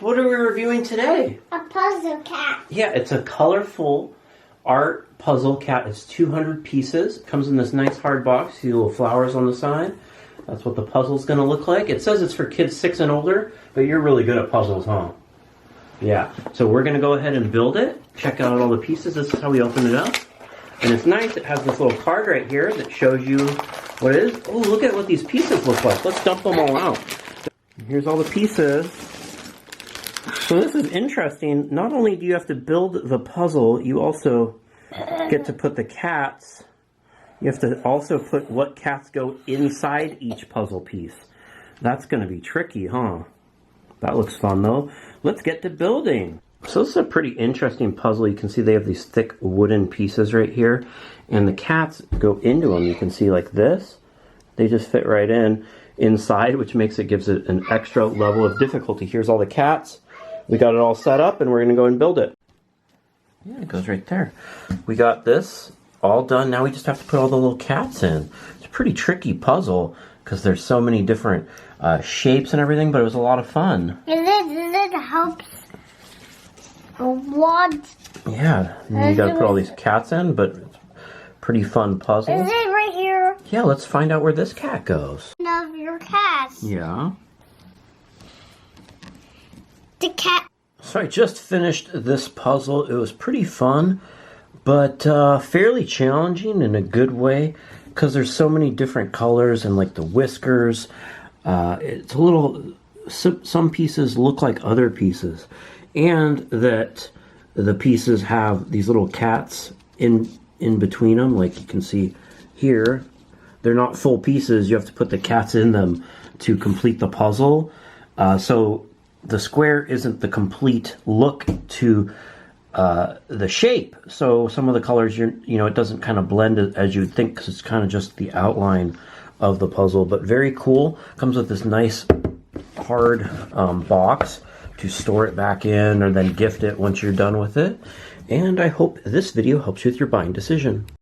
What are we reviewing today? A puzzle cat. Yeah, it's a colorful art puzzle cat. It's 200 pieces. It comes in this nice hard box. See little flowers on the side. That's what the puzzle's going to look like. It says it's for kids 6 and older, but you're really good at puzzles, huh? Yeah. So we're going to go ahead and build it. Check out all the pieces. This is how we open it up. And it's nice. It has this little card right here that shows you what it is. Oh, look at what these pieces look like. Let's dump them all out. Here's all the pieces. So this is interesting. Not only do you have to build the puzzle, you also get to put the cats. You have to also put what cats go inside each puzzle piece. That's going to be tricky, huh? That looks fun, though. Let's get to building. So this is a pretty interesting puzzle. You can see they have these thick wooden pieces right here. And the cats go into them. You can see like this. They just fit right in inside, which gives it an extra level of difficulty. Here's all the cats. We got it all set up, and we're going to go and build it. Yeah, it goes right there. We got this all done. Now we just have to put all the little cats in. It's a pretty tricky puzzle because there's so many different shapes and everything, but it was a lot of fun. It helps a lot. Yeah, and you got to put all these cats in, but it's a pretty fun puzzle. Is it right here? Yeah, let's find out where this cat goes. Of your cats. Yeah. The cat. So I just finished this puzzle. It was pretty fun, but fairly challenging in a good way because there's so many different colors and like the whiskers. It's a little, some pieces look like other pieces, and that the pieces have these little cats in between them, like you can see here. They're not full pieces. You have to put the cats in them to complete the puzzle. So the square isn't the complete look to the shape. So some of the colors, it doesn't kind of blend as you'd think because it's kind of just the outline of the puzzle. But very cool. Comes with this nice hard box to store it back in or then gift it once you're done with it. And I hope this video helps you with your buying decision.